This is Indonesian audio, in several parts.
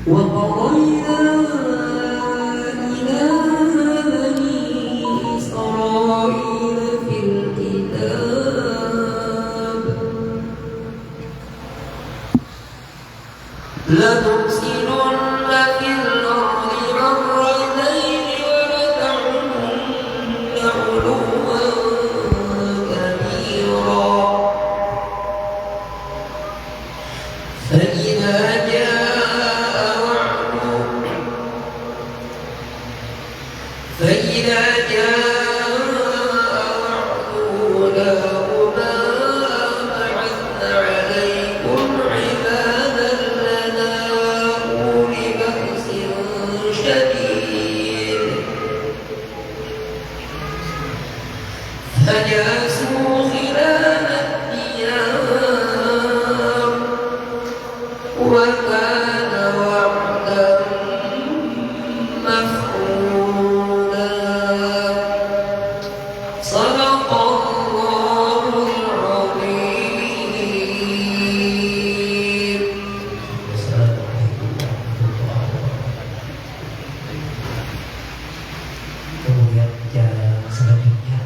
وقضينا إلى بني إسرائيل في الكتاب لتفسدن في الأرض مرتين ولتعلن علوا كبيرا فإذا جاء وعد أولاهما بعثنا عليكم عبادا لنا أولي بأس شديد فجاسوا خلال الديار وكان وعدا مفعولا صدق الله العظيم. Kemudian jalan selanjutnya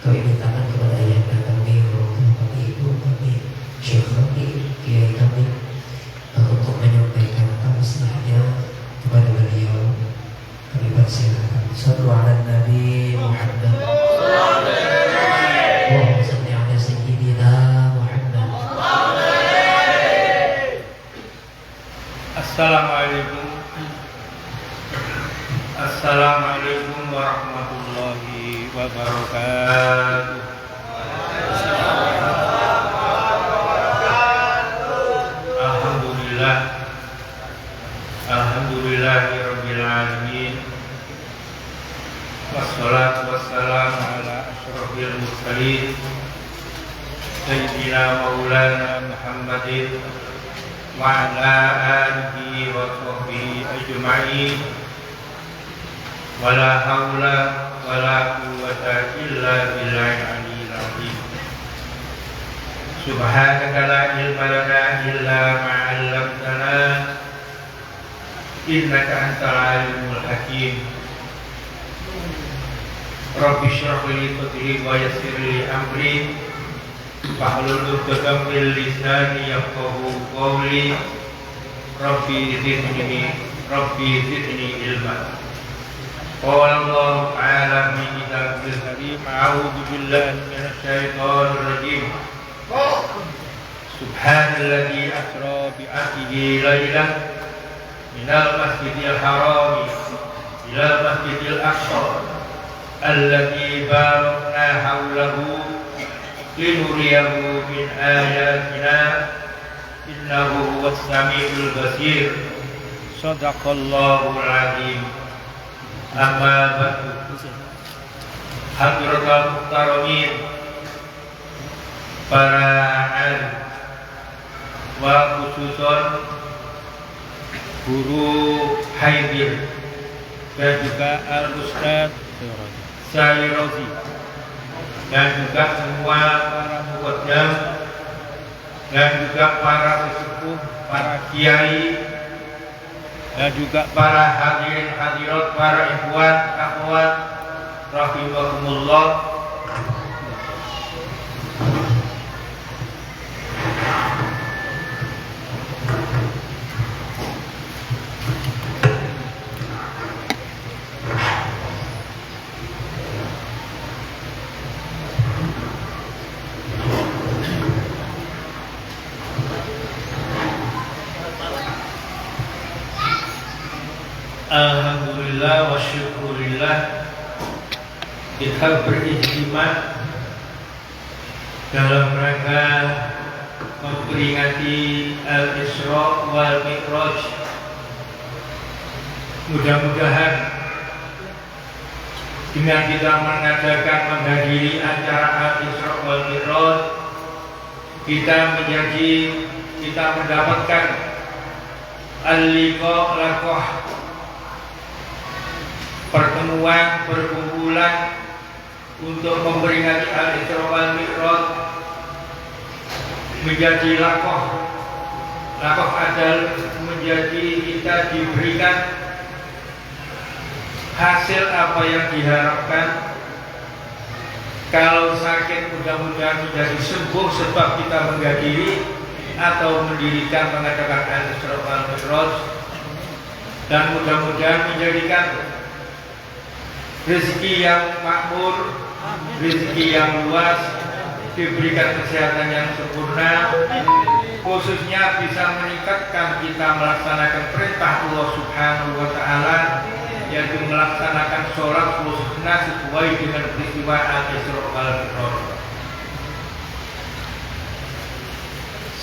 kami mintakan kepada ayahanda kami, orang kami, ibu kami, syekh kami, kiai kami untuk menyampaikan tausiahnya kepada beliau. Kami persilakan. Sallu ala Nabi Muhammad. Allahumma salli ala sayyidina Muhammad. Assalamualaikum warahmatullahi wabarakatuh. Alhamdulillahirabbil alamin. Wassalatu wassalamu ala asyrofil mursalin sayyidina maulana Muhammadin wa ala alihi wa sahbihi ajma'in. Wala haula wala quwwata illa billahil aliyyil azim. Subhanaka la ilma lana illa ma 'allamtana innaka antal alimul hakim. Rabbi shrah li sadri wa yassir li amri wahlul 'uqdatam min lisani yafqahu qawli. Rabbi zidni ilma. Qala Allah ta'ala fi kitabil karim, a'udzu billahi minasy syaithanir rajim. Subhanalladzi asra bi 'abdihi lailan minal masjidil haram ilal masjidil aqsa alladzi barakna haulahu linuriyahu min ayatina innahu huwas samiul basir. Shadaqallahul azim. Amma ba'du. Hadratul muhtaramin, para alim wa khususon guru haidir dan juga al-ustaz Syairozi dan juga semua para muqaddam dan juga para sesepuh, para kiai dan juga para hadirin hadirat, para ikhwan akhwat rahimakumullah. Alhamdulillah wa syukurillah, kita berijtimah dalam rangka memperingati Al-Isra wal Mi'raj. Mudah-mudahan dengan kita mengadakan menghadiri acara Al-Isra wal Mi'raj, kita mendapatkan al-liqa laqah, pertemuan, perkumpulan untuk memperingati Al-Isra wal Mi'raj menjadi lakoh ajal, menjadi kita diberikan hasil apa yang diharapkan. Kalau sakit mudah-mudahan menjadi sembuh sebab kita menghadiri atau mendirikan mengadakan Al-Isra wal Mi'raj, dan mudah-mudahan menjadikan rezeki yang makmur, rezeki yang luas, diberikan kesehatan yang sempurna, khususnya bisa meningkatkan kita melaksanakan perintah Allah Subhanahu wa Ta'ala, yaitu melaksanakan sholat sunnah sesuai dengan peristiwa Al-Isra wal Mi'raj.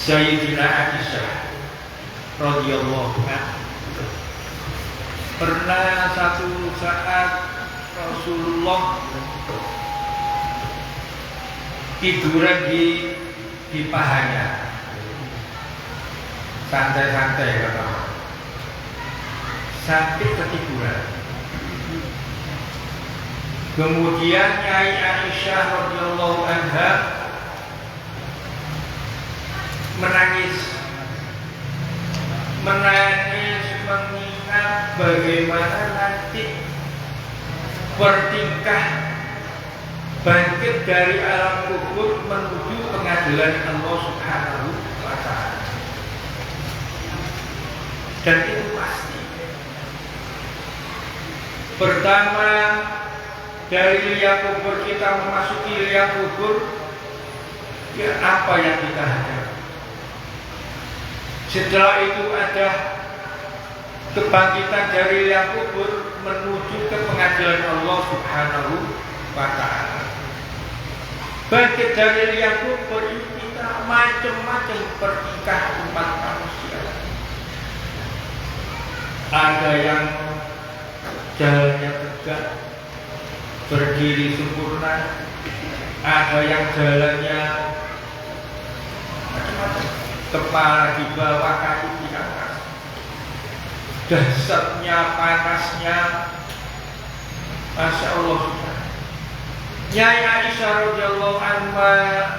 Sayyidina Aisyah radhiyallahu anha pernah satu saat Rasulullah tiduran di pahanya, santai-santai kata, sampai ketiduran. Kemudian Nyai Aisyah radhiyallahu anha menangis mengingat bagaimana nanti bertingkah bangkit dari alam kubur menuju pengadilan Allah Subhanahu wa Ta'ala. Dan itu pasti. Pertama, dari liang kubur kita memasuki liang kubur, ya apa yang kita hadapi. Setelah itu ada kebangkitan dari liang kubur menuju ke pengadilan Allah Subhanahu wa Ta'ala. Bangkit dari liang kubur ini kita macam-macam bertingkah umat manusia. Ada yang jalannya tegak, berdiri sempurna, ada yang jalannya macam-macam, kepala di bawah, kaki di atas, dahsyatnya, panasnya, Masya Allah. Nyai Aisyah radhiyallahu anha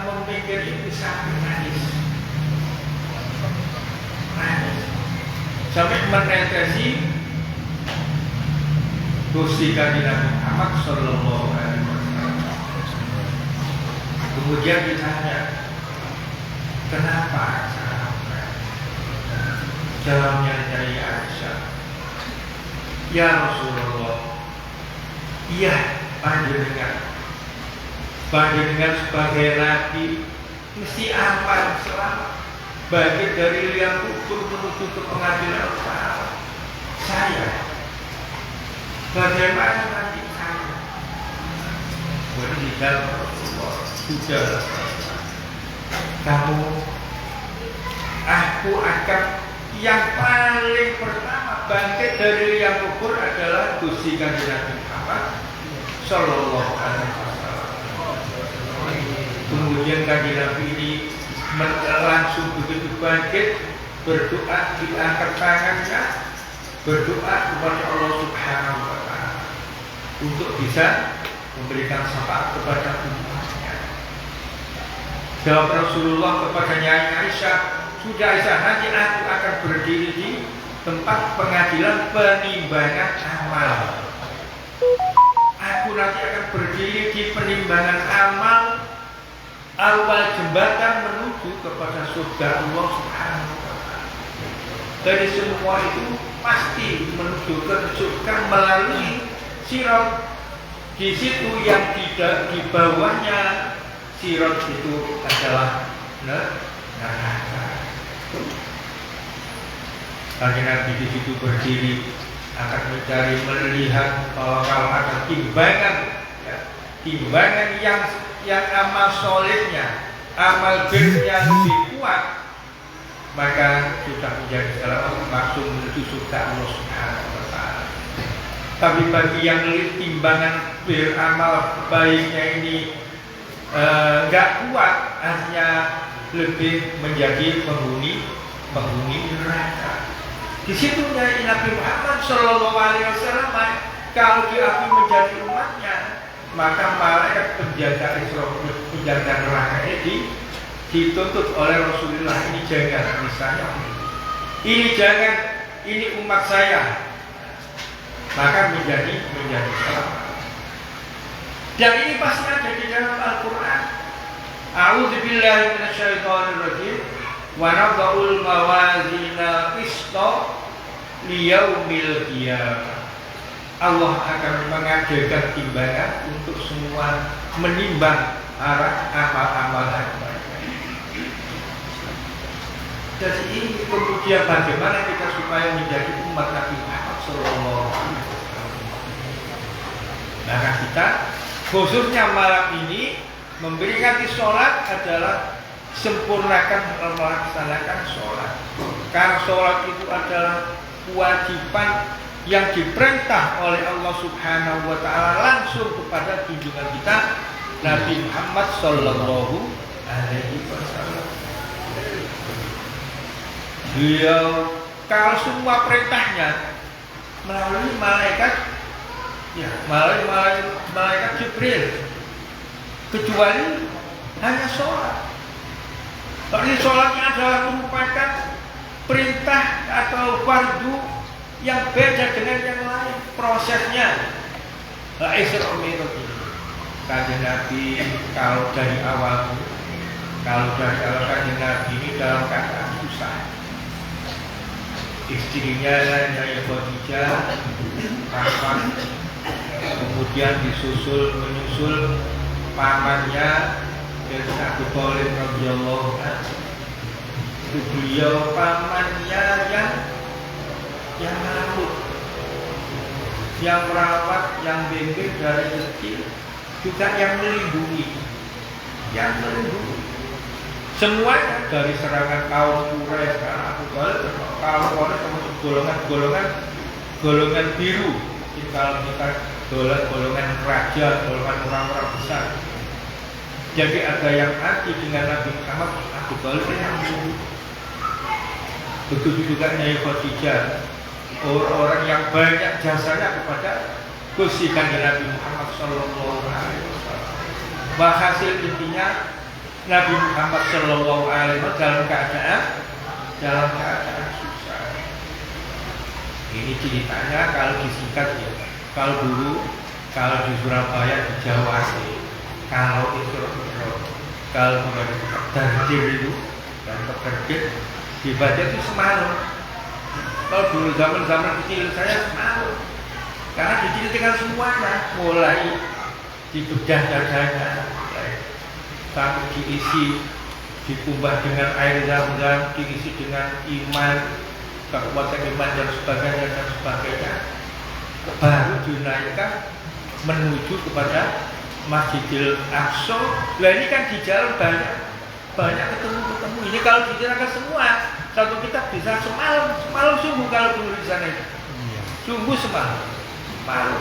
memikir itu sampai nangis sampai menetesi Gusti Kanjeng Nabi Muhammad sallallahu alaihi wasallam. Kemudian ditanya, kenapa? Jawabnya dari Aisyah, ya Rasulullah, iya panjenengan sebagai nabi mesti aman selamat bangkit dari liang kubur menuju ke pengadilan Allah. Saya bagaimana nanti saya? Berikan Rasulullah, sudah kamu, aku akan yang paling pertama bangkit dari liang kubur adalah Gusti Kanjeng Nabi Muhammad sallallahu alaihi wasallam. Kemudian Kanjeng Nabi ini langsung begitu bangkit, berdoa, diangkat tangannya, berdoa kepada Allah Subhanahu wa Ta'ala untuk bisa memberikan syafaat kepada umatnya. Jawab Rasulullah kepada Nyai Aisyah, sudah Aisyah, nanti aku akan berdiri di tempat pengadilan penimbangan amal. Aku nanti akan berdiri di penimbangan amal, awal jembatan menuju kepada surga Allah Subhanahu wa Ta'ala. Dari semua itu pasti menuju ke surga melalui sirat. Di situ yang tidak di bawahnya sirat itu adalah neraka. Kanjeng Nabi di situ berdiri akan mencari melihat bahwa kalau ada timbangan, ya, timbangan yang amal solidnya, amal birnya lebih kuat, maka sudah menjadi selamat langsung menuju surga Allah Subhanahu wa Ta'ala. Tapi bagi yang timbangan bir amal baiknya ini enggak kuat, artinya lebih menjadi penghuni neraka. Di situ Nabi Muhammad Shallallahu Alaihi Wasallam kalau diakui menjadi umatnya, maka malaikat penjaga Isra, penjaga neraka ini dituntut oleh Rasulullah, ini jangan, misalnya ini jangan, ini umat saya, maka menjadi salah. Dan ini pasti ada di dalam Al-Quran. A'udzubillahi minasyaitonirrajim. Wa nadha'ul mawazina qista liyaumil qiyamah. Allah akan mengadakan timbangan untuk semua menimbang arah amal-amal mereka. Jadi ini kemudian bagaimana kita supaya menjadi umat Nabi Muhammad Sallallahu Alaihi Wasallam. Maka kita khususnya malam ini memperingati sholat adalah sempurnakan melaksanakan sholat. Karena sholat itu adalah kewajiban yang diperintah oleh Allah Subhanahu wa Ta'ala langsung kepada junjungan kita Nabi Muhammad Sallallahu Alaihi Wasallam. Beliau kalau semua perintahnya melalui malaikat, ya melalui malaikat Jibril, kecuali hanya sholat. Kalau ini sholatnya adalah merupakan perintah atau fardu yang beda dengan yang lain prosesnya. Isra Mi'raj ini Kanjeng Nabi kalau dari awal, kalau Kanjeng Nabi ini dalam keadaan susah. Istrinya Nyai Khadijah wafat, kemudian menyusul pamannya dari Abu Thalib radhiyallahu anhu. Itu beliau pamannya yang merawat, yang bimbing dari kecil, juga yang melindungi. Semuanya dari serangan kaum Quraisy, Abu Thalib, kaum Quraisy termasuk golongan biru. Jadi kalau kita golongan raja, golongan orang-orang besar. Jadi ada yang anti dengan Nabi Muhammad, Abu Thalib yang melindungi. Begitu juga Nyai Khadijah, orang yang banyak jasanya kepada Gusti Kanjeng Nabi Muhammad Sallallahu Alaihi Wasallam. Hasil intinya Nabi Muhammad Sallallahu Alaihi Wasallam dalam keadaan susah. Ini ceritanya kalau disingkat ya. Kalau dulu, kalau di Surabaya, di Jawa sih, kalau Isra Mi'raj, kalau Takdir itu dan Takdir dibaca itu semalam. Kalau dulu zaman kecil saya semalam, karena diceritakan semuanya, mulai dibedah dadanya, sampai diisi, dikumbah dengan air zam-zam, diisi dengan iman, kekuatan iman dan sebagainya, baru dinaikkan menuju kepada Masjidil Aqsa. Nah ini kan di jalan banyak ketemu. Ini kalau diceritakan semua, satu kitab bisa semalam sungguh kalau dulu di sana itu. Sungguh semalam.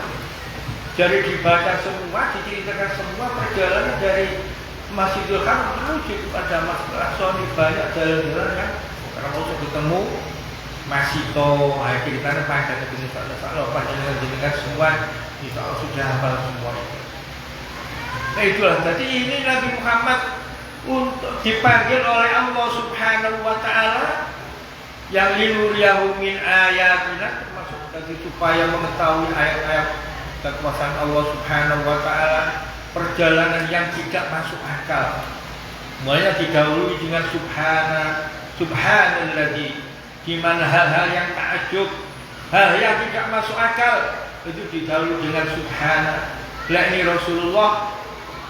Jadi dibaca semua, diceritakan semua perjalanan dari Masjidil Haram menuju kepada Masjidil Aqsa. Ini banyak jalan-jalan yang karena mau ketemu Masito, ceritanya panjang ini kalau panjang semua kita sudah hafal semua itu. Nah itulah, jadi ini Nabi Muhammad untuk dipanggil oleh Allah Subhanahu wa Ta'ala yang linuriyahu min ayatina, termasuk tadi supaya mengetahui ayat-ayat kekuasaan Allah Subhanahu wa Ta'ala, perjalanan yang tidak masuk akal. Mulanya didahului dengan subhanalladzi, di mana hal-hal yang takjub, hal yang tidak masuk akal itu didahului dengan subhana. Lah ini Rasulullah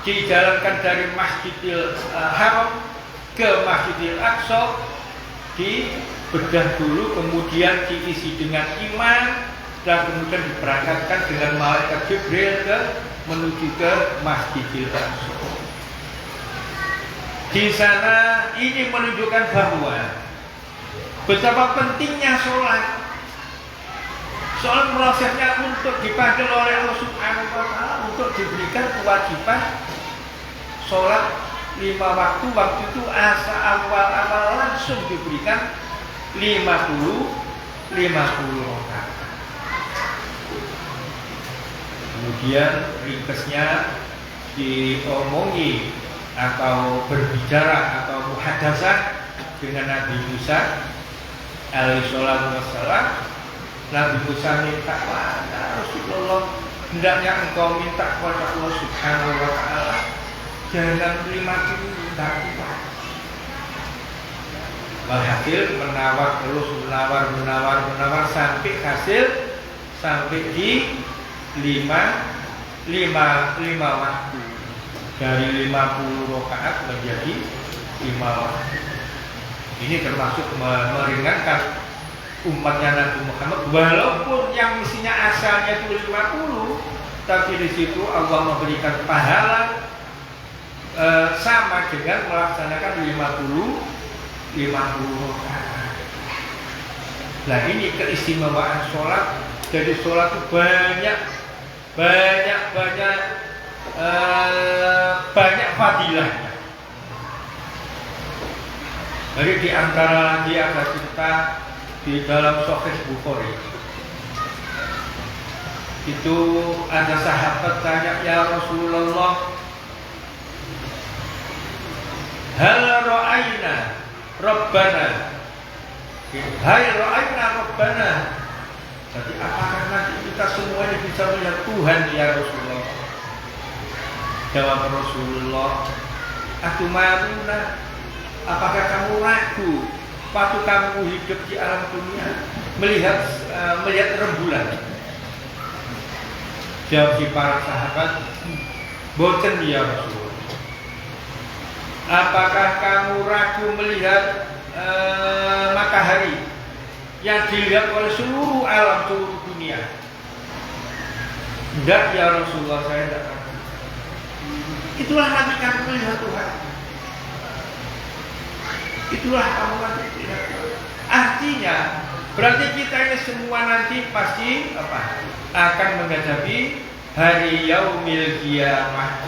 dijalankan dari Masjidil Haram ke Masjidil Aqsa, dibedah dulu, kemudian diisi dengan iman, dan kemudian diberangkatkan dengan malaikat Jibril menuju ke Masjidil Aqsa. Di sana ini menunjukkan bahwa betapa pentingnya sholat. Sholat prosesnya untuk dipanggil oleh Allah Subhanahu wa Ta'ala untuk diberikan kewajiban sholat 5 waktu. Waktu itu awal langsung diberikan 50 rakaat. Kemudian ringkasnya diomongi atau berbicara atau muhadasah dengan Nabi Musa alaihi salatu wassalam. Nabi Musa minta, "Wahai Rasulullah, hendaknya engkau minta kepada Allah Subhanahu wa taala jangan terima tidak kuat." Walhasil menawar terus menawar sampai di lima waktu, dari 50 rakaat menjadi 5 waktu. Ini termasuk meringankan umatnya Nabi Muhammad, walaupun yang mestinya asalnya itu 50, tapi di situ Allah memberikan pahala sama dengan melaksanakan 50 rakaat. Nah, ini keistimewaan sholat. Jadi sholat itu banyak fadilahnya. Jadi di antara lagi ada cerita di dalam Sahih Bukhari. Itu ada sahabat tanya, "Ya Rasulullah, hal ra'ayna Rabbana?" Hai ra'ayna Rabbana. Jadi apakah nanti kita semuanya bisa melihat Tuhan ya Rasulullah? Jawab Rasulullah, "Atumaruna, apakah kamu ragu waktu kamu hidup di alam dunia melihat rembulan?" Jawab si para sahabat, "Boten ya Rasulullah." "Apakah kamu ragu melihat matahari yang dilihat oleh seluruh alam, seluruh dunia?" "Enggak ya Rasulullah, saya tidak ragu." "Itulah nanti kamu melihat Tuhan. Itulah kamu nanti melihat Tuhan." Artinya berarti kita ini semua nanti pasti akan menghadapi hari yaumil qiyamah.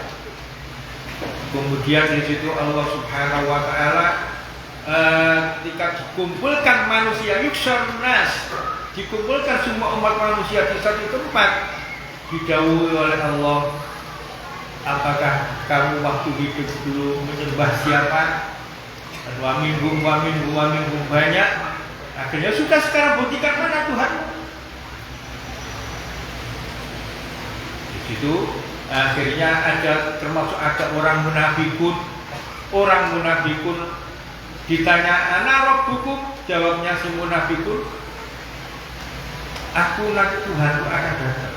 Kemudian di situ Allah Subhanahu wa taala ketika dikumpulkan manusia, yuksarnas, dikumpulkan semua umat manusia di satu tempat, didhawuhi oleh Allah, "Apakah kamu waktu hidup dulu menyembah siapa? Dan wa minhum banyak. Akhirnya sudah sekarang buktikan mana Tuhan." Di situ akhirnya termasuk ada orang munafikun ditanya, "Ana rabbukum?" Jawabnya si munafikun, "Aku nanti Tuhanku akan datang."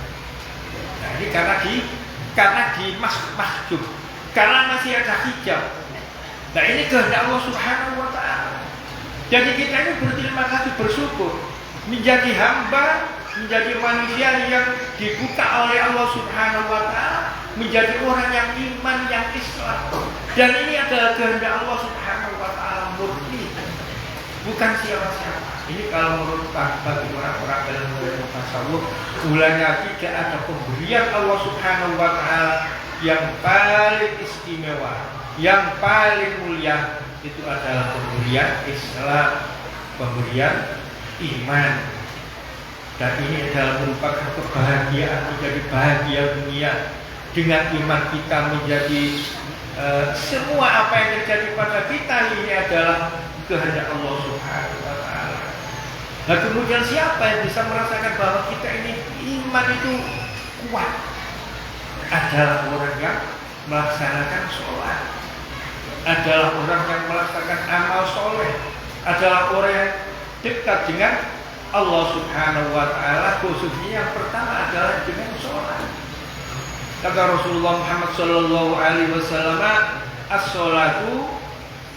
Nah, ini karena di mahjub, karena masih ada hijab. Nah, ini kehendak Allah Subhanahu wa taala. Jadi kita ini berterima kasih, bersyukur menjadi hamba, menjadi manusia yang dibuka oleh Allah Subhanahu wa taala, menjadi orang yang iman, yang Islam. Dan ini adalah kehendak Allah Subhanahu wa taala murni, bukan siapa-siapa. Ini kalau menurut bagi orang-orang dalam ilmu tasawuf, ulangnya tidak ada pemberian Allah Subhanahu wa taala yang paling istimewa, yang paling mulia, itu adalah pemberian Islam, pemberian iman. Dan ini adalah merupakan kebahagiaan, menjadi bahagia dunia. Dengan iman kita menjadi semua apa yang terjadi pada kita ini adalah kehendak Allah Subhanahu wa taala. Nah, kemudian siapa yang bisa merasakan bahwa kita ini iman itu kuat? Adalah orang yang melaksanakan sholat, adalah orang yang melaksanakan amal soleh, adalah orang yang dekat dengan Allah Subhanahu wa taala, khususnya yang pertama adalah dengan sholat. Kata Rasulullah Muhammad sallallahu alaihi wasallam, "As-sholatu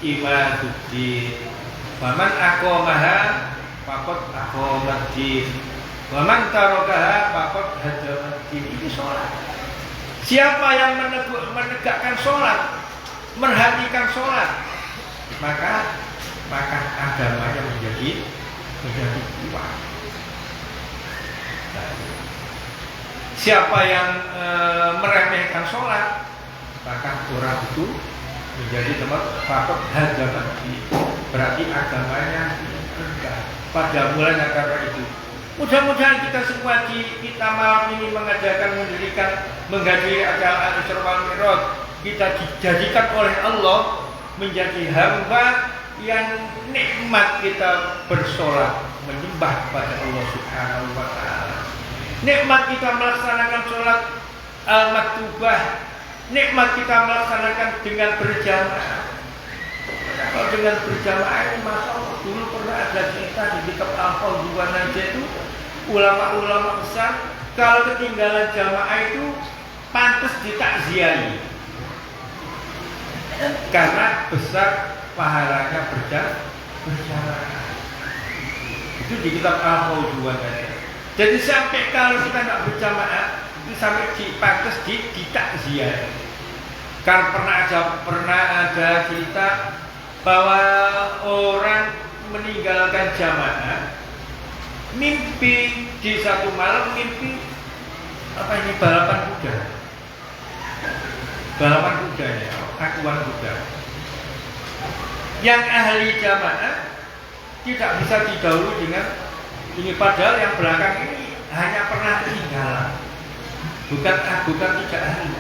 imaduddin. Wa man aqamaha faqad aqamaddin. Wa man tarakaha faqad hadamaddin." Ini sholat. Siapa yang menegakkan sholat, merhatikan sholat, maka agamanya menjadi kuat. Siapa yang meremehkan sholat, maka orang itu menjadi tempat fakot hadapan, berarti agamanya rendah pada mulanya. Karena itu mudah-mudahan kita semua kita malam ini mengadakan menghadiri acara Al-Isra wal Mi'raj, kita dijadikan oleh Allah menjadi hamba yang nikmat kita bersolat menyembah kepada Allah Subhanahu wa taala. Nikmat kita melaksanakan sholat al-maktubah, nikmat kita melaksanakan dengan berjamaah. Kalau dengan berjamaah ini masa dulu pernah ada cerita di kitab Al-Fawzi itu ulama-ulama besar kalau ketinggalan jamaah itu pantas ditakziahi karena besar pahalanya berjamaah. Itu di kitab Al-Fawzi. Jadi sampai kalau kita nggak berjamaah itu sampai pantas ditakziahi. Kan pernah ada cerita bahwa orang meninggalkan jamaah, mimpi di satu malam mimpi balapan kuda ya, akuan kuda. Yang ahli jamaah tidak bisa didahului dengan ini, padahal yang belakang ini hanya pernah ketinggalan, bukan tidak ahli,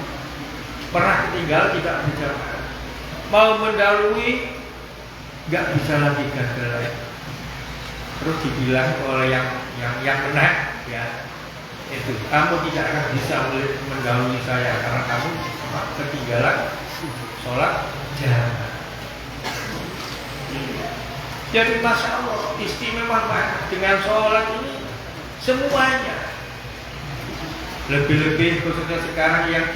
pernah ketinggalan tidak berjamaah, mau mendahului nggak bisa lagi gagal. Terus dibilang oleh yang menang ya, itu kamu tidak akan bisa mendahului saya karena kamu ketinggalan sholat jamaah. Jadi masya Allah istimewa banget dengan sholat ini semuanya. Lebih-lebih khususnya sekarang yang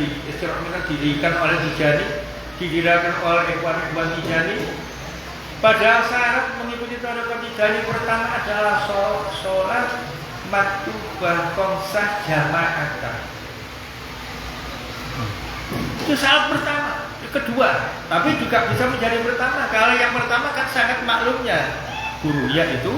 didirikan oleh Tijani, didirikan oleh Ikhwan Tijani. Padahal syarat mengikuti tarekat Tijani pertama adalah sholat maktubah komsah jamaatan. Itu syarat pertama. Kedua, tapi juga bisa menjadi pertama. Kalau yang pertama kan sangat maklumnya gurunya itu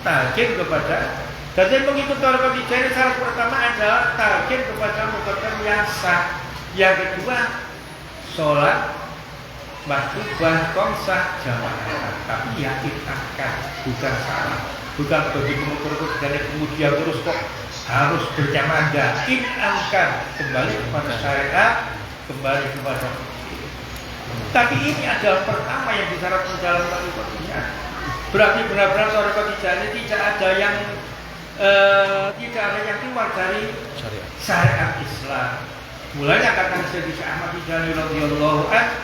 talqin kepada. Jadi mengikuti tarekat Tijani syarat pertama adalah talqin kepada muqaddam yang sah. Yang kedua, sholat maktubah komsah jamaah, tapi yakinkan bukan salah, bukan begitu terus dan kemudian terus kok harus berjamaah. Yakinkan kembali kepada syariat, kembali kepada. Tapi ini adalah pertama yang disyaratkan dalam tarekat Tijani. Berarti benar-benar tarekat Tijani tidak ada yang keluar dari syariat Islam. Mulanya kata Syekh Ahmad Tijani radhiyallahu anhu,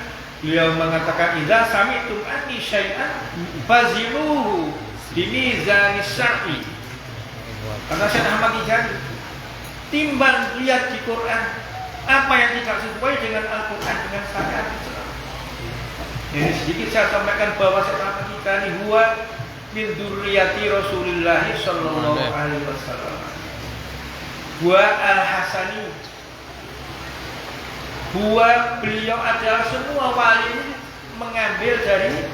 beliau mengatakan idza sami'tum anni syai'an fazinuhu bimizanis syar'i. Kata Syekh Ahmad Tijani, timbang lihat di Quran apa yang tidak sesuai dengan Al-Quran, dengan syariat Islam. Ini sedikit saya sampaikan bahwa Syekh Ahmad Tijani huwa min dzurriyyati Rasulillah sallallahu alaihi wasallam. Huwa al-Hasani. Huwa, beliau adalah semua wali ini mengambil dari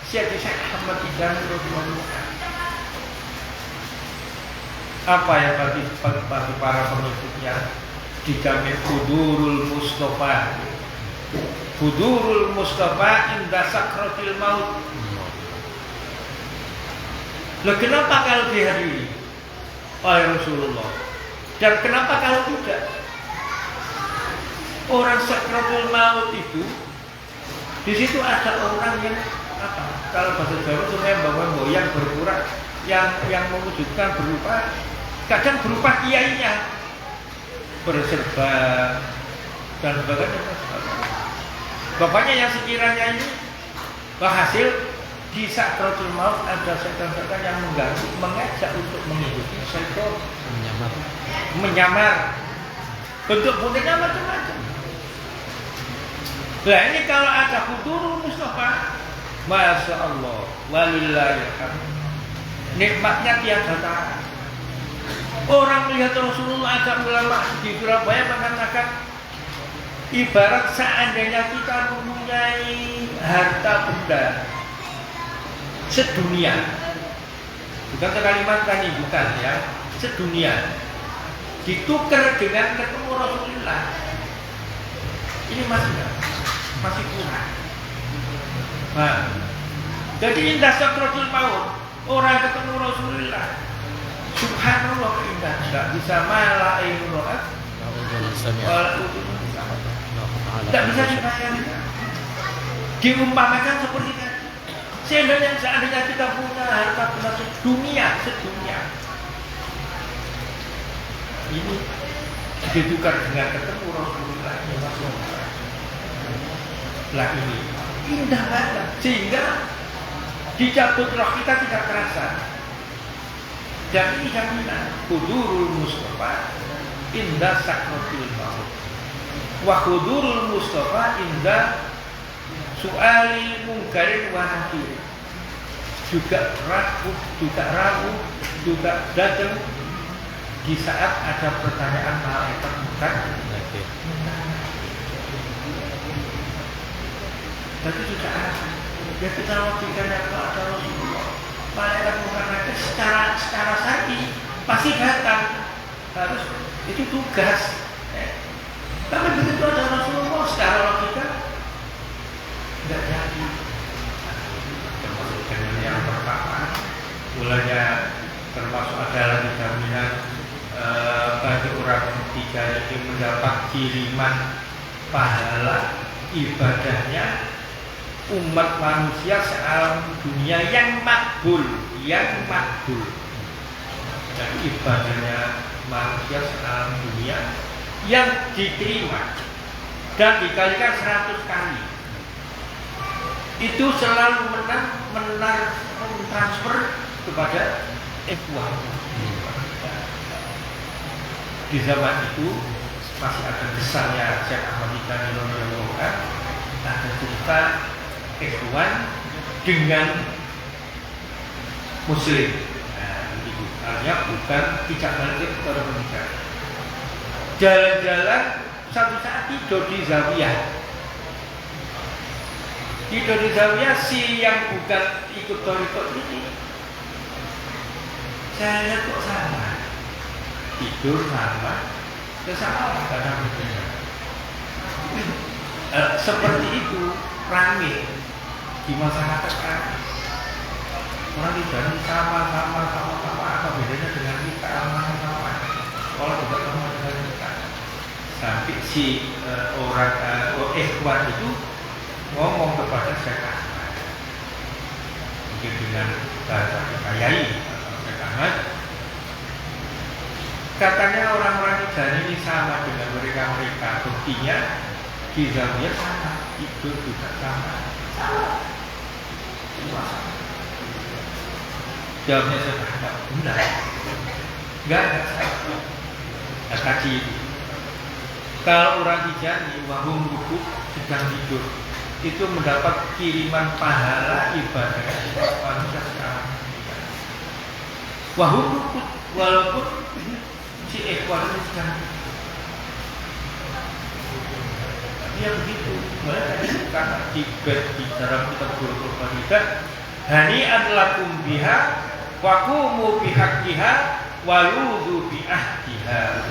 Syekh Ahmad Tijani radhiyallahu anhu. Apa yang bagi para pengikutnya dijamin Budurul Mustafa. Budurul Mustafa inda sakratil maut. Loh, kenapa kalau dihadiri oleh Rasulullah dan kenapa kalau tidak? Orang sakratul maut itu di situ ada orang yang kalau bahasa Jawa itu membawa yang berkurang, yang mewujudkan berupa kadang berupa kiainya berserban dan sebagainya. Pokoknya yang sekiranya ini berhasil di sakratul maut ada setan-setan yang mengganggu, mengajak untuk mengikuti setan, menyamar, bentuk-bentuknya macam-macam. Nah ini kalau ada Budurul Mustafa, masya Allah, walillahilhamd, nikmatnya tiada tara. Orang melihat Rasulullah, ada ulama di Surabaya mengatakan, ibarat seandainya kita mempunyai harta benda sedunia, bukan Kalimantan ini, bukan ya, sedunia, ditukar dengan ketemu Rasulullah, ini masih kurang. Nah, jadi indah sakratul maut, orang ketemu Rasulullah, subhanallah indah, tidak bisa malah Tidak bisa dibayangkan. Diumpamakan seperti tadi. Seandainya kita punya harta benda sedunia, ini ditukar dengan ketemu Rasulullah SAW. Lah ini indah banget, sehingga dicabut roh kita tidak terasa. Dan ini jaminan hudurul Mustafa indah sakratil maut. Wa hudurul Mustafa indah su'ali mungkarin wa nakir. Juga ragu, juga datang di saat ada pertanyaan malaikat munkar. Tapi juga ada. Ya kita wakilkan ada Rasulullah. Malaikat munkar nakir secara syar'i pasti datang. Harus itu tugas. Tapi begitu ada Rasulullah secara logika tidak jadi. Termasuk dengan yang pertama, mulanya termasuk adalah jaminan bagi orang ketiga ini mendapat kiriman pahala ibadahnya umat manusia sealam dunia yang makbul, dan ibadahnya manusia sealam dunia yang diterima dan dikalikan 100 kali. Itu selalu mentransfer kepada ikhwan. Di zaman itu masih ada besarnya Syekh Ahmad Tijani radhiyallahu anhu, ada cerita ikhwan dengan muslim. Nah, itu artinya bukan tidak balik kepada pernikahan. Jalan-jalan satu saat tidur di zawiyah. Tidur di zawiyah si yang bukan ikut thariqat ini, saya lihat kok sama. Tidur sama, sama kadang berbeda. Seperti itu rame di masyarakat kami. Orang tidur sama apa bedanya dengan kita sama. Kalau tidak sama dengan kita. Sampai si orang ikhwan itu ngomong kepada Syekh Ahmad, mungkin dengan bahasa Kayai atau Syekh Ahmad, katanya orang-orang ini sama dengan mereka. Buktinya di zawiyah sama, tidur juga sama. Semua sama. Jawabnya Syekh Ahmad, enggak ada sama. Nah, kaji itu. Kalau orang Tijani wahum rukuk sedang tidur, itu mendapat kiriman pahala ibadah manusia sekarang. Wahum rukuk, walaupun si ikhwan ini sedang dia begitu. Mereka disebutkan di dalam kitab Bulughul Faridah, hani adlakum biha waqumu bihaqqiha waludu bi'ahdiha.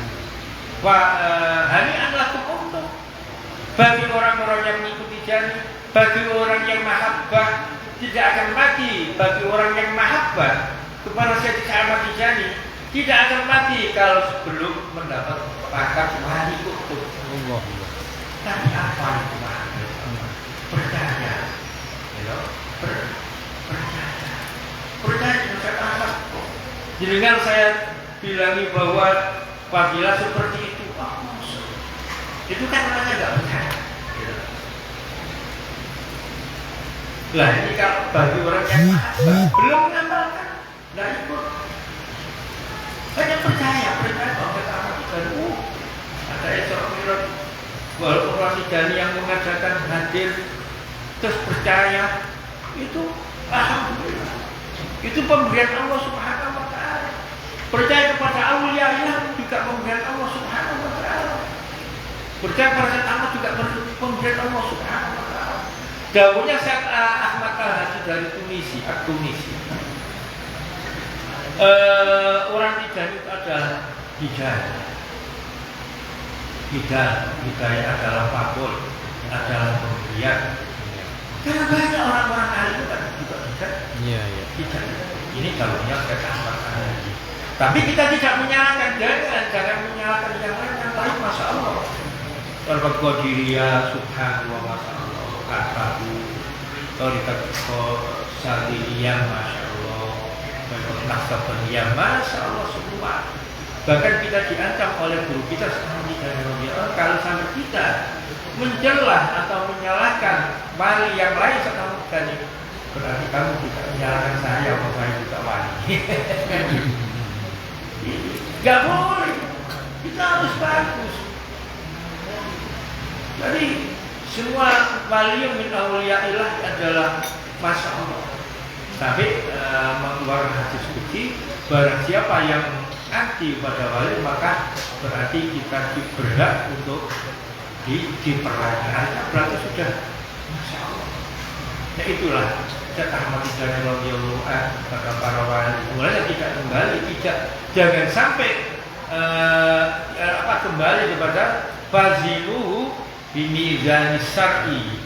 Hani adlakum untuk bagi orang-orang yang mengikuti jani, bagi orang yang mahabbah tidak akan mati. Bagi orang yang mahabbah kepada Syekh Ahmad Tijani tidak akan mati kalau sebelum mendapat pangkat wali kutub. Tapi apa itu wali? Percaya, percaya dengan Syekh Ahmad. Jadi kan saya bilangi bahwa fadilah seperti itu, itu kan orangnya nggak percaya. Lah ini kalau bagi orang yang belum mengamalkan, nggak ikut, hanya percaya bahwa kita ada Isra Mi'raj. Walaupun orang Tijani yang mengadakan hadir terus percaya, itu alhamdulillah, itu pemberian Allah Subhanahu Wa Taala. Percaya kepada aulia juga pemberian Allah Subhanahu Wa Taala. Percaya kepada Allah juga pemberian Allah Subhanahu Wa Taala. Dahulunya Syekh Ahmad Al-Hadi dari Tunisia. Orang Tijani itu adalah hidayah adalah fakul, adalah pemberian. Karena banyak orang-orang ahli itu kan juga tidak. Ini kalaunya Syekh Ahmad Al-Hadi. Tapi kita tidak menyalahkan, jangan menyalahkan yang lain, masya Allah. Qadiriyah subhanallah masyaallah, kataku Tarikat Sadiliyah masyaallah, Naksabaniyah masyaallah semua. Bahkan kita diancam oleh guru kita sekarang di daerah kalau sampai kita mencelah atau menyalahkan wali yang lain sekarang tadi, berarti kamu tidak menyalahkan saya, atau saya juga wali. Gak boleh, kita harus bagus. Jadi semua wali min auliyaillah adalah masya Allah. Tapi mengeluarkan hadis suci, barang siapa yang anti pada wali maka berarti kita berhak untuk diperlakukan. Berarti sudah masya Allah. Ya itulah Ahmad Tijani radhiyallahu anhu kata para wali. Mulanya tidak kembali, jangan sampai kembali kepada faziluhu bimizan syar'i.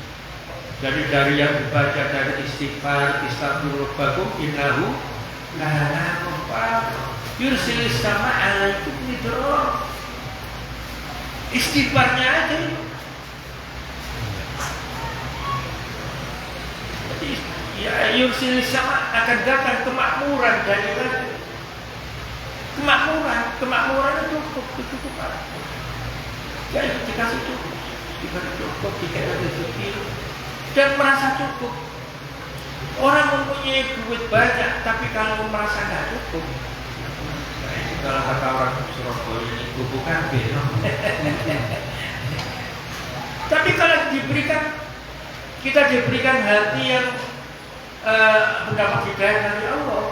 Jadi dari yang dibaca dari istighfar, istaghfirullah innahu kana ghafar yursilis sama alaikum midrar. Istighfarnya aja. Jadi ya yursilis sama akan datang kemakmuran dari Allah. Kemakmuran itu cukup. Jadi dikasih cukup, dikasih rezeki dan merasa cukup. Orang mempunyai duit banyak, tapi kalau merasa nggak cukup, nah itu kalau kata orang Surabaya ini bukan belum. Tapi kalau kita diberikan hati yang mendapat hidayah dari Allah,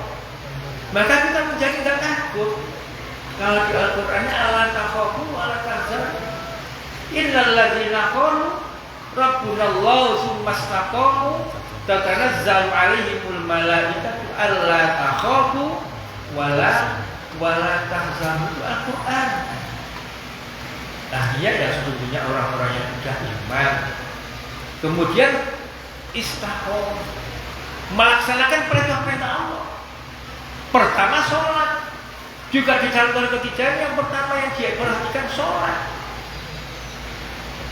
maka kita menjadi nggak takut. Kalau di Al-Qur'annya Allah takhafu wa la tahzanu innal ladzina qalu rabbunallahu tsumma istaqamu tatanazzalu 'alaihimul malaikatu alla takhafu wa la tahzanu. Al-Qur'an. Nah, dia yang sesungguhnya orang-orang yang sudah iman kemudian istaqam melaksanakan perintah-perintah Allah. Pertama sholat. Juga di dalam ketiga yang pertama yang dia perhatikan sholat.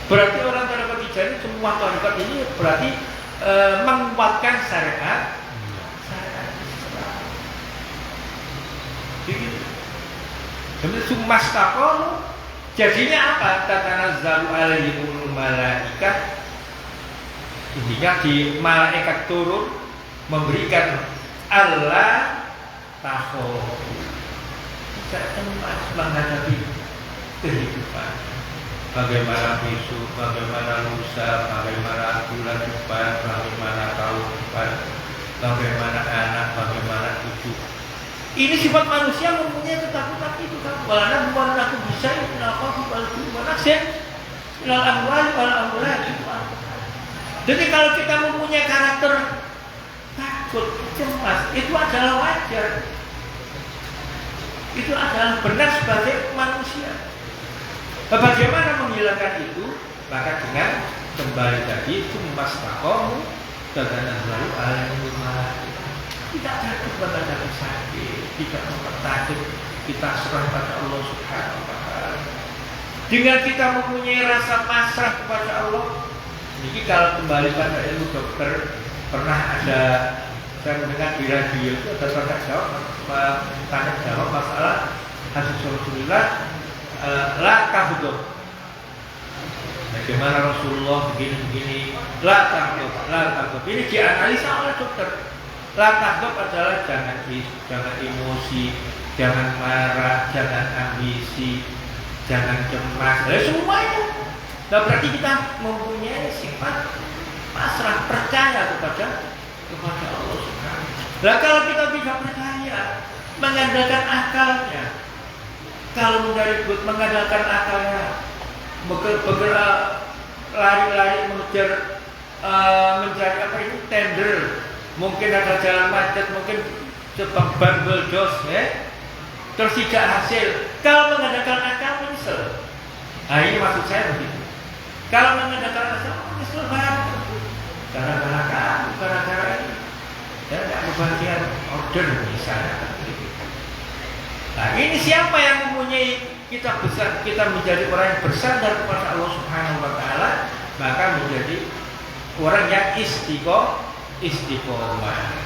Berarti orang tarekat Tijani semua tarekat ini berarti menguatkan syariat Islam. Jadi sumastaqamu jadinya apa? Tatanazzalu alaihimul malaikah. Intinya di malaikat turun memberikan Allah takhafu. Tidak cemas menghadapi kehidupan. Bagaimana besok, bagaimana lusa, bagaimana bulan depan, bagaimana tahun depan, bagaimana anak, bagaimana cucu. Ini sifat manusia mempunyai ketakutan itu kan. Walana bukan aku bisa, kenapa aku balaku ilal amwal wal aulad. Jadi kalau kita mempunyai karakter takut, cemas, itu adalah wajar. Itu adalah benar sebagai manusia. Bagaimana menghilangkan itu? Maka dengan kembali tadi sumastaqamu tatanazzalu alaihimul malaikah. Tidak takut menghadapi sakit, tidak takut, kita serah pada Allah Subhanahu wa taala. Dengan kita mempunyai rasa pasrah kepada Allah. Ini kalau kembali pada ilmu dokter, pernah ada saya mendengar di radio itu ada tanya jawab masalah hadis Rasulullah la tahdzub. Bagaimana Rasulullah begini la tahdzub. Ini dianalisa oleh dokter. La tahdzub adalah jangan emosi, jangan marah, jangan ambisi, jangan cemas. Semuanya. Nah berarti kita mempunyai sifat pasrah, percaya kepada Allah Subhanahu. Nah kalau kita tidak percaya, mengandalkan akalnya, kalau mendarikut mengandalkan akalnya, bergerak lari-lari mengejar mencari apa ini tender, mungkin ada jalan macet, mungkin cepat bundle dos, terus tidak hasil. Kalau mengandalkan akal menyesal. Nah ini maksud saya begitu. Kalau mengandalkan akal menyesal banget. Gara-gara ini, ya tidak kebahagiaan order misalnya. Nah ini siapa yang mempunyai kita menjadi orang yang bersandar kepada Allah Subhanahu wa taala, maka menjadi orang yang istiqomah.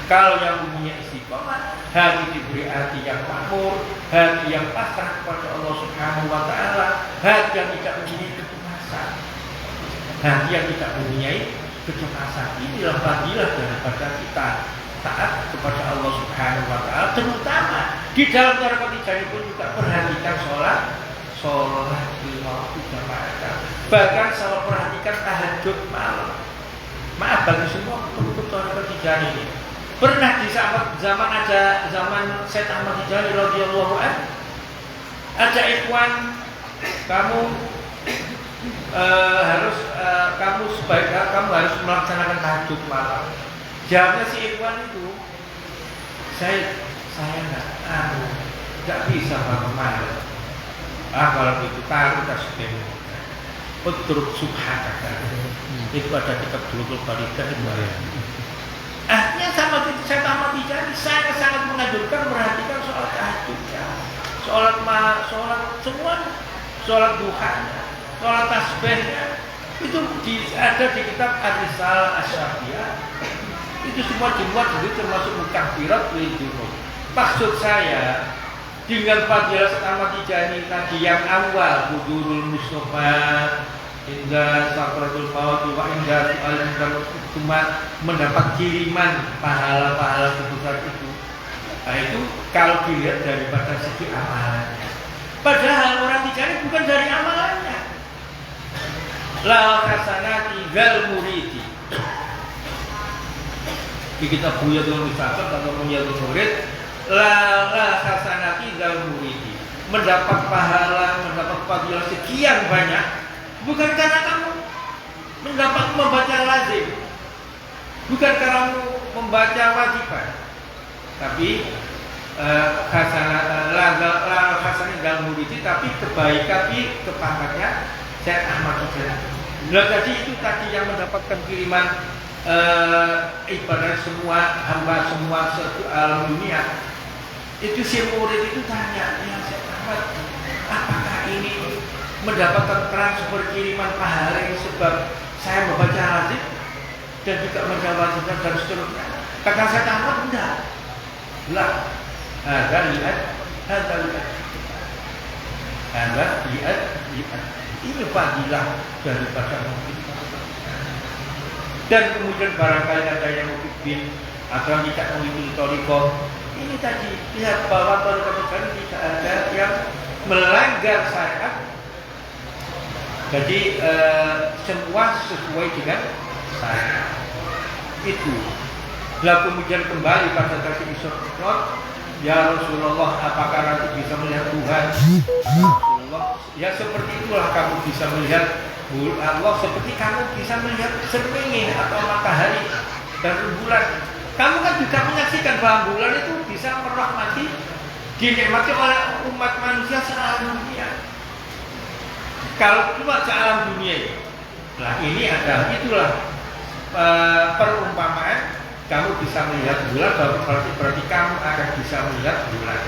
Kalau yang umumnya istiqomah, hati diberi hati yang makmur, hati yang pasrah kepada Allah Subhanahu wa taala, hati yang tidak mempunyai kecemasan. Hati yang tidak mempunyai kecemasan. Inilah fadilah daripada kita taat kepada Allah Subhanahu wa taala, terutama di dalam tarekat Tijaniyah pun juga perhatikan sholat lima waktu jamaah. Bahkan saya perhatikan tahajud malam. Maaf bagi semua pengikut tarekat Tijaniyah ini. Pernah di zaman Syekh Ahmad Tijani radhiyallahu anhu, ada ikhwan, kamu harus melaksanakan tahajud malam. Jawabnya si ikhwan itu, saya nggak bisa bangun malam. Kalau itu taruh tasbih, utruk subhanaka. Itu ada kitab Bulughul Baridah itu. Artinya sama saya Ahmad Tijani, saya sangat menganjurkan merhatikan soal tahajudnya, sholat semua, sholat duhanya, sholat tasbihnya. Itu ada di kitab Ar-Risalah Asy-Syafiyah. Itu semua dimuat jadi termasuk mukaffirat lil dzunub. Maksud saya dengan fadilah Syekh Ahmad Tijani tadi yang awal, hudurul Mustafa, hingga sakratul maut wa hingga cuma mendapat kiriman pahala-pahala sebesar itu. Nah itu kalau dilihat daripada segi amalannya. Padahal orang Tijani bukan dari amalannya. La hasanati gal muridi. Di kitab Buyatul Mustaqab atau Buyatul Murid, la hasanati gal muridi. Mendapat pahala, mendapat fadilah sekian banyak bukan karena kamu membaca lazim, bukan karena kamu membaca wajiban, tapi hasanah gal muridi, tapi kebaikan di kepahatnya Syekh Ahmad Tijani. Nah tadi itu yang mendapatkan kiriman ibadah semua hamba semua alam dunia. Itu si murid itu tanya, ya Syekh Ahmad, apakah ini mendapatkan transfer kiriman pahala ini sebab saya membaca lazim dan juga membaca wajiban dan seterusnya? Kata Syekh Ahmad, enggak. Lah, lihat. Ini fadilah daripada mungkin. Dan kemudian barangkali ada yang mungkin atau yang tidak mengikuti thariqah. Ini tadi lihat bahwa thariqah Tijani tidak ada yang melanggar syariat. Jadi semua sesuai dengan syariat. Itu. Lalu kemudian kembali pada tadi Isra. Ya Rasulullah, apakah nanti bisa melihat Tuhan? Rasulullah, ya seperti itulah kamu bisa melihat Allah, seperti kamu bisa melihat sermenge atau matahari dan bulan. Kamu kan juga menyaksikan bahwa bulan itu bisa merahmati, dinikmati oleh umat manusia sealam dunia. Kalau cuma sealam dunia, nah ini adalah itulah perumpamaan. Kamu bisa melihat bulan, berarti kamu akan bisa melihat bulan.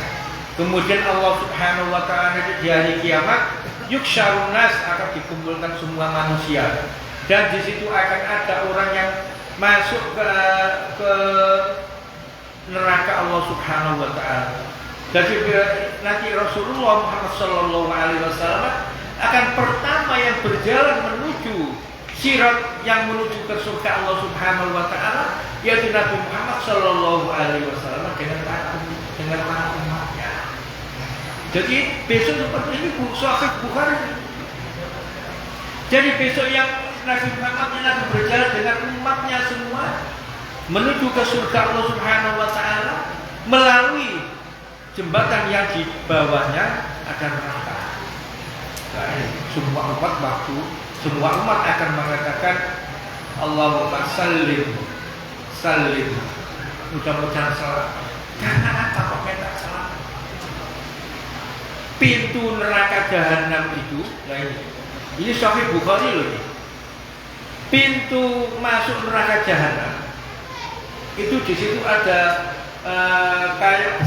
Kemudian Allah Subhanahu wa taala di hari kiamat, yuksharun nas, akan dikumpulkan semua manusia. Dan di situ akan ada orang yang masuk ke neraka Allah Subhanahu wa taala. Jadi nanti Rasulullah Muhammad sallallahu alaihi wasallam akan pertama yang berjalan menuju sirat yang menuju ke surga Allah Subhanahu wa taala, yaitu Nabi Muhammad sallallahu alaihi wasallam dengan para umatnya. Jadi besok seperti ini Sahih Bukhari. Jadi besok yang Nabi Muhammad ini akan berjalan dengan umatnya semua menuju ke surga Allah Subhanahu wa taala melalui jembatan yang di bawahnya ada neraka. Semua umat akan mengatakan Allahumma sallim. Mudah-mudahan selamat. Karena apa kok kita selamat? Pintu neraka jahanam itu, nah ini Sahih Bukhari loh ini. Pintu masuk neraka jahanam itu di situ ada kayak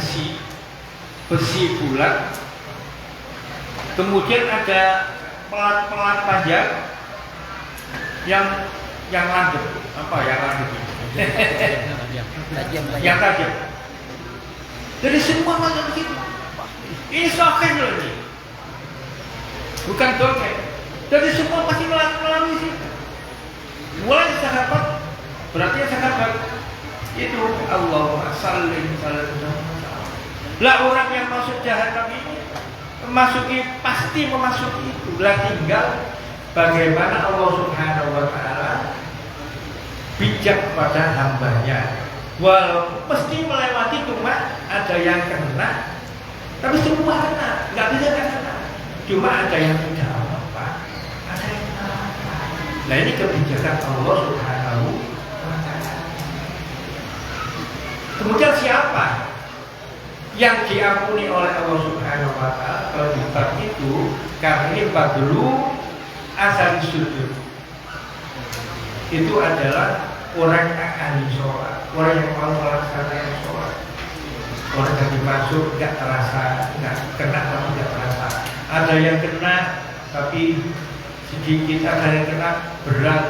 besi bulat Kemudian ada pelat panjang yang landep. Apa yang landep ini? Yang tajam. Jadi semua masuk ke situ. Ini sahih loh ini. Bukan dongeng. Jadi semua pasti melalui situ. Mulai sahabat, berarti sahabat itu Allahumma sallim sallam. Lah orang yang masuk jahanam ini pasti memasuki itu. Lah tinggal bagaimana Allah Subhanahu wa taala bijak kepada hambanya. Walaupun mesti melewati, cuma ada yang kena, tapi semua kena, nggak bisa kena. Cuma ada yang tidak apa-apa, ada yang apa. Nah ini kebijakan Allah Subhanahu wa taala. Kemudian siapa yang diampuni oleh Allah Subhanahu wa taala? Kalau di bab itu, karena ini bab dulu asal sujud. Itu adalah orang yang ahli sholat, orang yang mau melaksanakan sholat. Orang yang dimasuk tidak terasa, tidak kena tapi tidak terasa. Ada yang kena tapi sedikit, ada yang kena berat.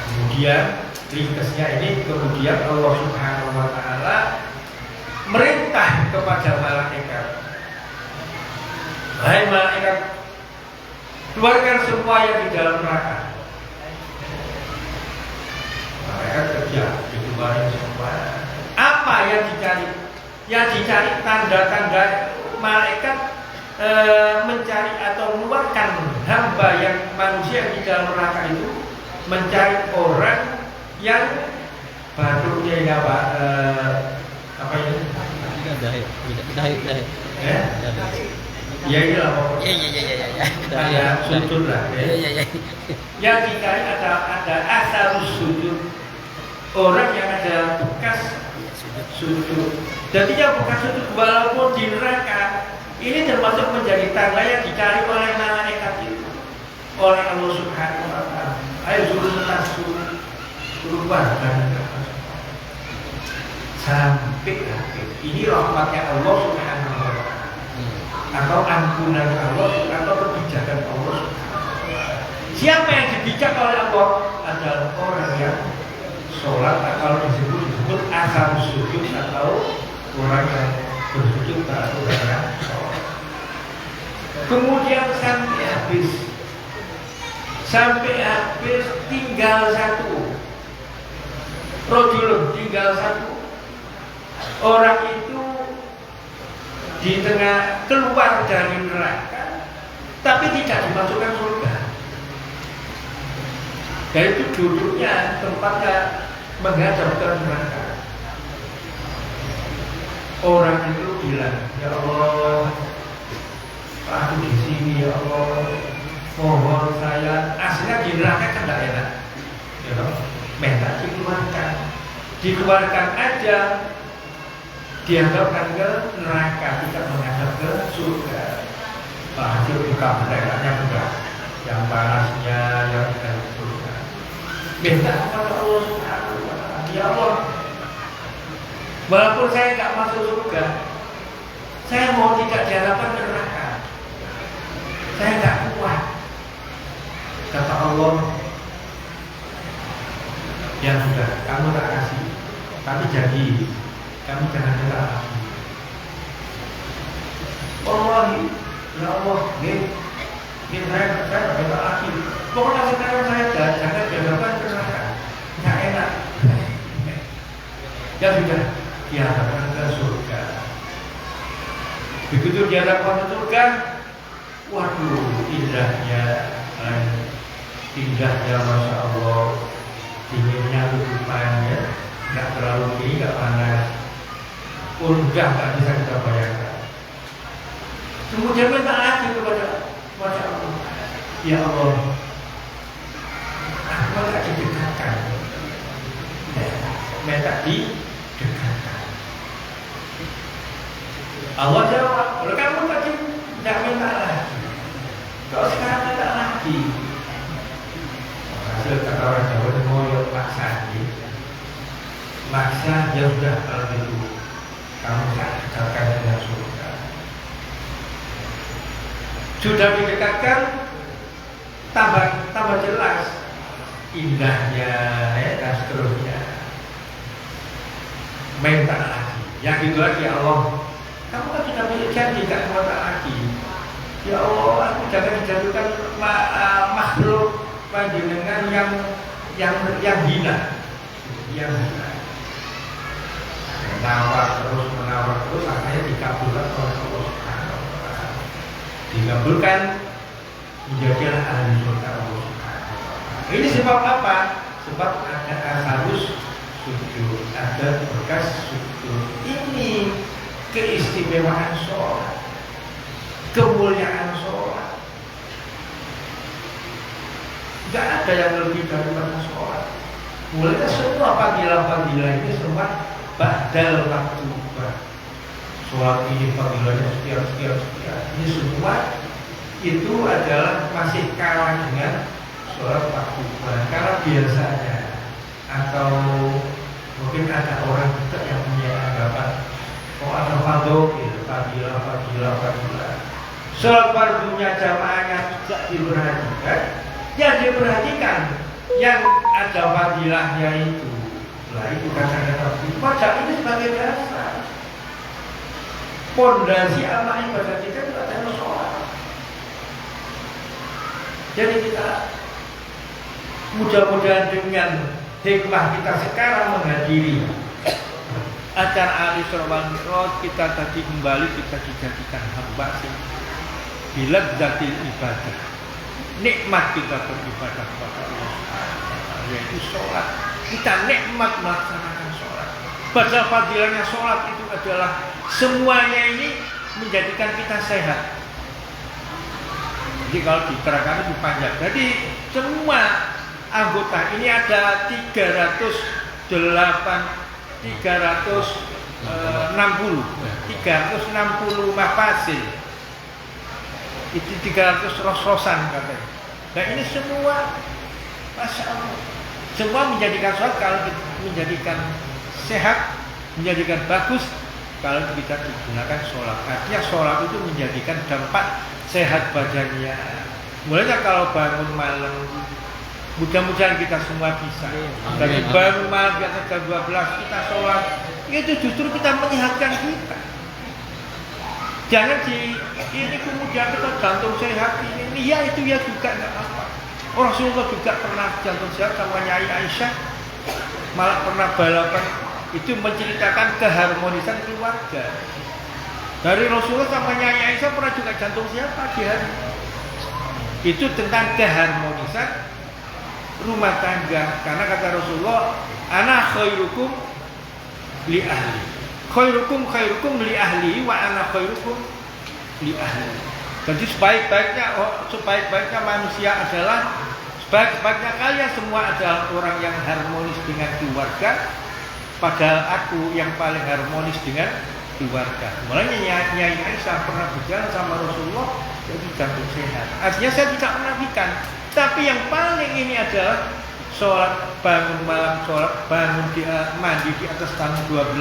Kemudian ringkasnya ini, kemudian Allah Subhanahu wa taala merintah kepada malaikat. Hai malaikat, keluarkan semua yang di dalam neraka. Malaikat kerja, dikeluarin semua. Apa yang dicari? Yang dicari tanda-tanda malaikat mencari atau mengeluarkan hamba yang manusia di dalam neraka itu, mencari orang yang batuknya apa ini? Dahi. Ya inilah pokoknya. Ya. Ada sujud lah. Ya. Yang dicari ada asal sujud, orang yang ada bekas sujud. Jadi yang bekas sujud walaupun di neraka, ini termasuk menjadi tanda yang dicari oleh malaikat itu, oleh Allah Subhanahu wa taala. Ayo suruh keluar dari neraka sampai akhir. Ini rahmatnya Allah Subhanahu wa taala, atau ampunan Allah, atau kebijakan Allah. Siapa yang dibijak oleh Allah adalah orang yang sholat, atau disebut asal sujud, atau orang yang bersujud atau orang sholat. Kemudian sampai habis tinggal satu rojulun, tinggal satu orang itu di tengah keluar dari neraka, tapi tidak dimasukkan surga. Dan itu duduknya tempatnya menghadap ke neraka. Orang itu bilang, ya Allah, aku di sini ya Allah, mohon saya. Aslinya di neraka kan tidak enak, ya Allah, minta dikeluarkan aja. Dianggapkan ke neraka, tidak menghadap ke surga. Hasil buka mereka sudah yang panasnya, yang tidak surga. Minta kepada Allah Subhanahu wa taala, ya Allah, walaupun saya tidak masuk surga, saya mau tidak diharapkan ke neraka. Saya tidak kuat. Kata Allah, yang sudah kamu tak kasih, tapi jadi kami jangan dengar lagi. Wallahi, ya Allah, saya tak dengar lagi. Pokoknya sekarang saya jangan diharapkan ke neraka, nggak enak. Ya sudah, diharapkan ke surga. Begitu diharapkan ke surga, waduh, indahnya, masya Allah, dinginnya kehidupannya, nggak terlalu dingin, nggak panas. Udah tak bisa kita bayangkan. Kemudian minta lagi kepada Allah, ya Allah, aku tak didekatkan. Minta didekatkan. Allah jawab, kalau kamu tadi tidak minta lagi, kalau sekarang minta lagi. Hasil kata orang Jawa itu ngoyok maksa, maksa. Ya sudah, kalau gitu kamu tak akan dengan surga. Sudah didekatkan, tambah jelas indahnya, ya, dan seterusnya. Minta lagi. Yang kedua, ya Allah, kamu kan sudah punya janji, gak mau tak lagi. Ya Allah, aku jangan dijatuhkan makhluk panjenengan yang hina, menawar terus, akhirnya dikabulkan oleh Allah Subhanahu wa Ta'ala. Dikabulkan, menjadilah ahli surga Allah Subhanahu wa Ta'ala. Ini sebab apa? Sebab ada harus sujud, ada bekas sujud. Ini keistimewaan sholat, kemuliaan sholat. Tidak ada yang lebih daripada sholat. Mulai semua fadilah-fadilah ini semua ba'dal maktubah. Sholat ini fadilahnya sekian. Ini semua itu adalah masih kalah dengan sholat maktubah. Karena biasanya atau mungkin ada orang juga yang punya anggapan ada fadilah. Sholat fardunya jamaahnya tidak diperhatikan. Yang diperhatikan yang ada fadilahnya itu. Nah itu kata-kata baca ini sebagai dasar. Pondasi amal ibadah kita itu adalah sholat. Jadi kita mudah-mudahan dengan hikmah kita sekarang menghadiri acara Al-Isra wal Mi'raj, kita tadi kembali kita dijadikan hamba sing biladzzatil ibadah. Nikmat kita beribadah kepada Allah Subhanahu wa Ta'ala, yaitu sholat. Kita nikmat melaksanakan sholat. Padahal fadilahnya sholat itu adalah semuanya ini menjadikan kita sehat. Jadi kalau diterangkan itu panjang. Jadi semua anggota ini ada 360 mafasil. Itu 300 ros-rosan katanya. Nah ini semua, Masya Allah, semua menjadikan sholat kalau menjadikan sehat, menjadikan bagus kalau kita digunakan sholat. Artinya sholat itu menjadikan dampak sehat badannya. Mulanya kalau bangun malam, mudah-mudahan kita semua bisa. Dari bangun malam di atas jam 12 kita sholat, itu justru kita menyehatkan kita. Jangan ini kemudian kita jantung sehat ini ya itu ya juga nggak apa. Rasulullah juga pernah jantung sehat sama Nyai Aisyah, malah pernah balapan itu menceritakan keharmonisan keluarga. Dari Rasulullah sama Nyai Aisyah pernah juga jantung sehat pagi hari. Itu tentang keharmonisan rumah tangga. Karena kata Rasulullah, ana khairukum li ahli. Khairukum li ahli wa ana khairukum li ahli. Jadi sebaik-baiknya manusia adalah sebaik-baiknya kalian semua adalah orang yang harmonis dengan keluarga. Padahal aku yang paling harmonis dengan keluarga. Mulanya Nyai Aisyah pernah berjalan sama Rasulullah jadi jantung sehat. Artinya saya tidak menafikan, tapi yang paling ini adalah sholat bangun malam, sholat bangun mandi di atas tahun 12.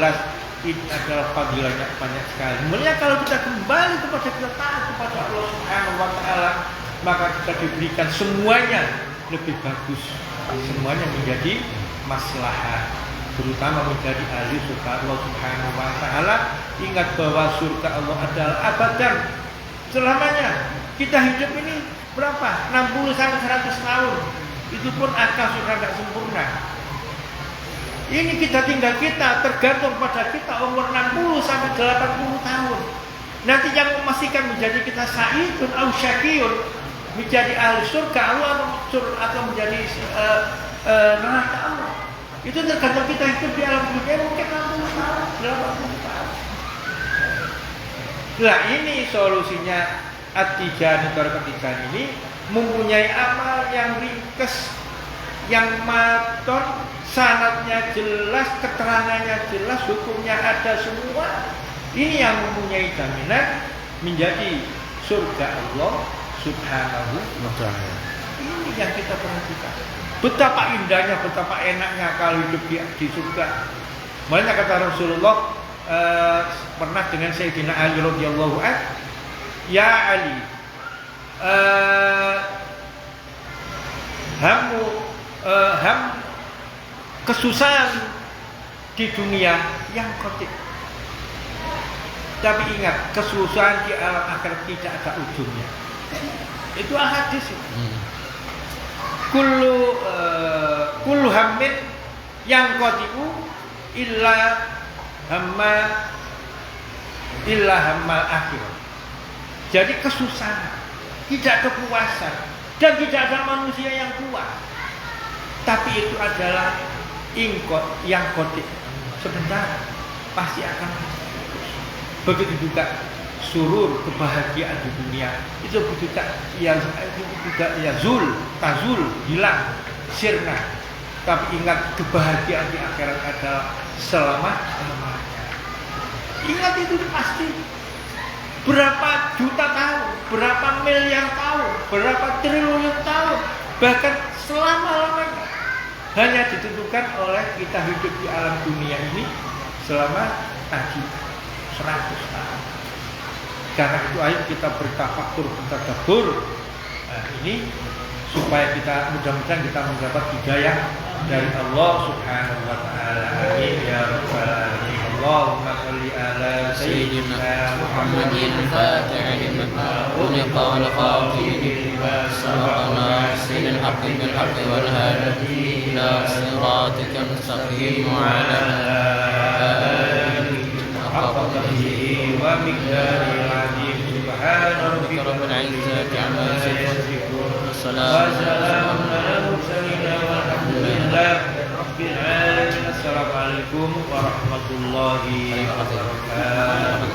Ini adalah fadilahnya banyak sekali. Mulanya kalau kita kembali kepada kita taat kepada Allah Subhanahu wa Ta'ala, maka kita diberikan semuanya lebih bagus. Semuanya menjadi maslahat, terutama menjadi ahli surga Allah Subhanahu wa Ta'ala. Ingat bahwa surga Allah adalah abadan, selamanya. Kita hidup ini berapa? 60 sampai 100 tahun. Itu pun akal sudah tidak sempurna. Ini kita tergantung pada kita umur 60 sampai 80 tahun. Nanti yang memastikan menjadi kita sa'idun au syakiyun, menjadi ahli surga Allah atau menjadi neraka Allah. Itu tergantung kita hidup di alam dunia mungkin 60 tahun, 80 tahun. Nah ini solusinya At-Tijan ini mempunyai amal yang ringkas, yang maton, sanadnya jelas, keterangannya jelas, hukumnya ada semua. Ini yang mempunyai jaminan menjadi surga Allah Subhanahu wa Ta'ala. Ini yang kita perhatikan. Betapa indahnya, betapa enaknya kalau hidup di surga. Makanya kata Rasulullah pernah dengan Sayyidina Ali radhiyallahu anhu, ya Ali, ham kesusahan di dunia yang kotik. Tapi ingat, kesusahan di alam akhirat tidak ada ujungnya. Itu hadis itu. Kullu hammin yang kotiku illa hammal akhirat. Jadi kesusahan, tidak kepuasan, dan tidak ada manusia yang puas. Tapi itu adalah yang kotik. Sebentar pasti akan begitu juga surur, kebahagiaan di dunia itu juga tazul, hilang, sirna. Tapi ingat, kebahagiaan di akhirat adalah selama-lamanya. Ingat itu pasti. Berapa juta tahun, berapa miliar tahun, berapa triliun tahun, bahkan selama-lamanya hanya ditentukan oleh kita hidup di alam dunia ini selama tadi 100 tahun. Karena itu ayo kita bertafakkur, bertadabbur. Nah, ini supaya kita mudah-mudahan kita mendapat hidayah dari Allah Subhanahu wa taala. Amin ya rabbal alamin. Allahumma shalli ala sayyidina Muhammadin fatihil lima ughliqa wal khatimi lima sabaqa nasril haqqi bil haqqi wal hadi ila siratikal mustaqim wa ala alihi haqqa qadrihi wa miqdaril azim. Subhana rabbika rabbil izzati amma yasifun wa salamun alal mursalin walhamdulillahi rabbil alamin. Assalamualaikum warahmatullahi wabarakatuh.